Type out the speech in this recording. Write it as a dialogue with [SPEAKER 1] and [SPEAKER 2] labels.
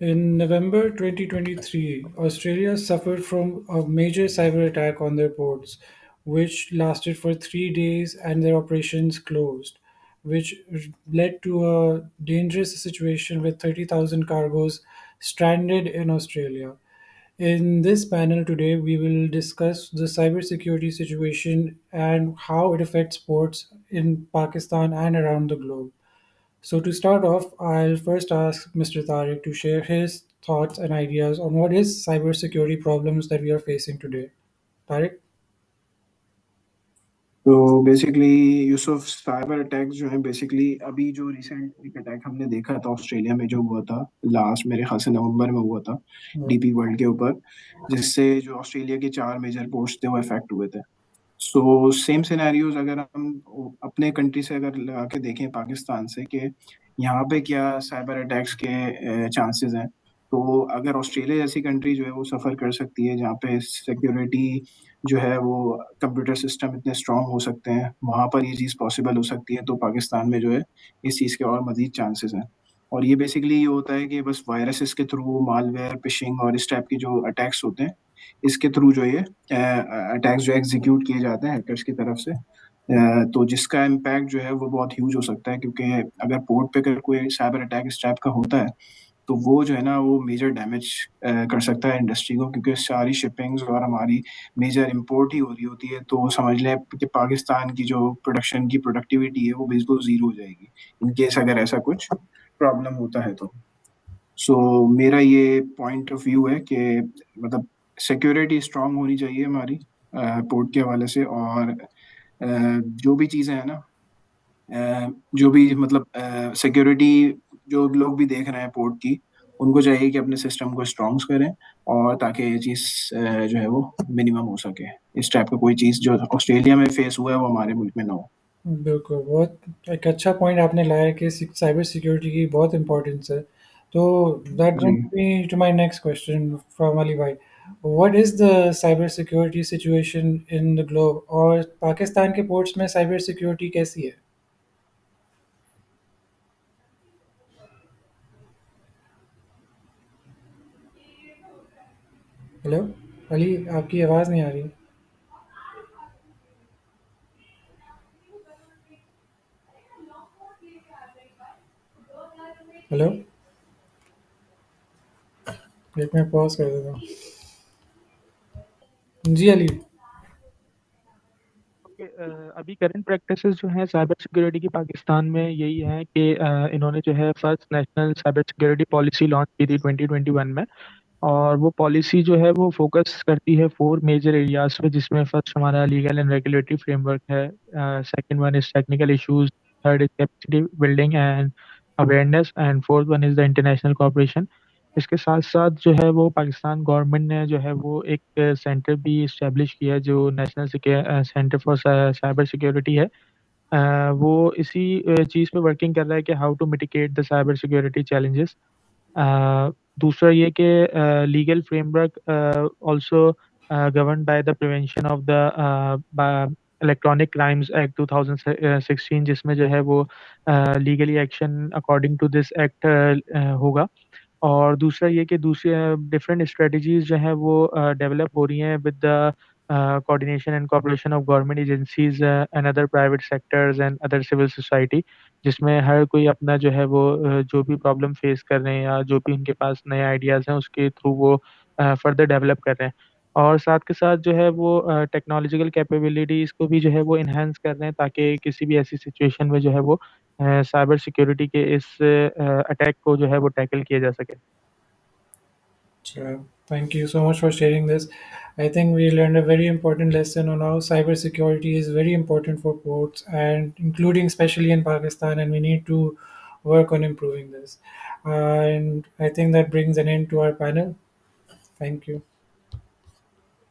[SPEAKER 1] In November 2023, Australia suffered from a major cyber attack on their ports, which lasted for 3 days and their operations closed, which led to a dangerous situation with 30,000 cargoes stranded in Australia. In this panel today, we will discuss the cybersecurity situation and how it affects ports in Pakistan and around the globe. So, to start off, I'll first ask Mr. Tariq to share his thoughts and ideas on what is cybersecurity problems that we are facing today. Tariq?
[SPEAKER 2] तो basically Yusuf cyber attacks जो है basically अभी जो recent एक attack हमने देखा था Australia में जो हुआ था लास्ट मेरे ख्याल से नवंबर में हुआ था डीपी वर्ल्ड के ऊपर जिससे जो ऑस्ट्रेलिया के 4 मेजर पोर्ट्स थे वो अफेक्ट हुए थे। सो सेम सिनेरियोज अगर हम अपने कंट्री से अगर लगा के देखें पाकिस्तान से कि यहाँ पे क्या साइबर अटैक्स के चांसेस हैं, तो अगर ऑस्ट्रेलिया जैसी कंट्री जो है वो सफ़र कर सकती है जहाँ पे सिक्योरिटी जो है वो कंप्यूटर सिस्टम इतने स्ट्रांग हो सकते हैं, वहाँ पर ये चीज़ पॉसिबल हो सकती है, तो पाकिस्तान में जो है इस चीज़ के और मज़ीद चांसेस हैं। और ये बेसिकली ये होता है कि बस वायरसेस के थ्रू मालवेयर, फिशिंग और इस टाइप की जो अटैक्स होते हैं, इसके थ्रू जो ये अटैक्स जो एग्जीक्यूट किए जाते हैं हैकर्स की तरफ से। तो जिसका इम्पैक्ट जो है वो बहुत ह्यूज हो सकता है, क्योंकि अगर पोर्ट पे अगर कोई साइबर अटैक इस टाइप का होता है तो वो जो है ना वो मेजर डैमेज कर सकता है इंडस्ट्री को, क्योंकि सारी शिपिंग्स और हमारी मेजर इंपोर्ट ही हो रही होती है, तो समझ लें कि पाकिस्तान की जो प्रोडक्शन की प्रोडक्टिविटी है वो बिल्कुल ज़ीरो हो जाएगी इन केस अगर ऐसा कुछ प्रॉब्लम होता है तो। सो मेरा ये पॉइंट ऑफ व्यू है कि मतलब सिक्योरिटी स्ट्रांग होनी चाहिए हमारी पोर्ट के हवाले से। और जो भी चीज़ें हैं ना, जो भी मतलब सिक्योरिटी जो लोग भी देख रहे हैं पोर्ट की, उनको चाहिए कि अपने सिस्टम को स्ट्रॉन्ग करें, और ताकि ये चीज़ जो है वो मिनिमम हो सके, इस टाइप का कोई चीज़ जो ऑस्ट्रेलिया में फेस हुआ है वो हमारे मुल्क में ना हो।
[SPEAKER 1] बिल्कुल, बहुत एक अच्छा पॉइंट आपने लाया कि साइबर सिक्योरिटी की बहुत इम्पोर्टेंस है। तो दैट
[SPEAKER 2] जी।
[SPEAKER 1] Brings me to my next question from Ali भाई। What is the cyber security situation in the globe और पाकिस्तान के पोर्ट्स में साइबर सिक्योरिटी कैसी है? हेलो? अली, आपकी आवाज़ नहीं आ रही। हेलो? एक मिनट पॉज़ कर देता हूँ। जी अली।
[SPEAKER 3] ओके, अभी करंट प्रैक्टिसेस जो हैं साइबर सिक्योरिटी की पाकिस्तान में यही है कि इन्होंने जो है first national cyber security policy launch की थी 2021 में। और वो पॉलिसी जो है वो फोकस करती है 4 मेजर एरियाज पे, जिसमें फर्स्ट हमारा लीगल एंड रेगुलेटरी फ्रेमवर्क है, second one is technical issues, third is capacity building and awareness, and fourth one is the international cooperation. इसके साथ साथ जो है वो पाकिस्तान गवर्नमेंट ने जो है वो एक सेंटर भी इस्टेब्लिश किया है जो national centre for cyber security है। वो इसी चीज़ पे वर्किंग कर रहा है कि how to mitigate the cyber security challenges. दूसरा ये कि legal framework also governed by the prevention of the electronic crimes act 2016, जिसमें जो है वो legally action according to this act होगा। और दूसरा ये कि दूसरे डिफरेंट स्ट्रेटजीज़ जो हैं वो डेवलप हो रही हैं with the coordination and cooperation of government agencies and other private sectors and other civil society, जिसमें हर कोई अपना जो है वो जो भी प्रॉब्लम फेस कर रहे हैं या जो भी उनके पास नए आइडियाज़ हैं उसके थ्रू वो फर्दर डेवलप कर रहे हैं। और साथ के साथ जो है वो टेक्नोलॉजिकल कैपेबिलिटीज़ को भी जो है वो एनहांस कर रहे हैं, ताकि किसी भी ऐसी सिचुएशन में जो है वो साइबर सिक्योरिटी के इस अटैक को जो है वो टैकल किया जा सके।
[SPEAKER 1] Sure. Thank you so much for sharing this. I think we learned a very important lesson on how cybersecurity is very important for ports and including especially in Pakistan, and we need to work on improving this. And I think that brings an end to our panel. Thank you.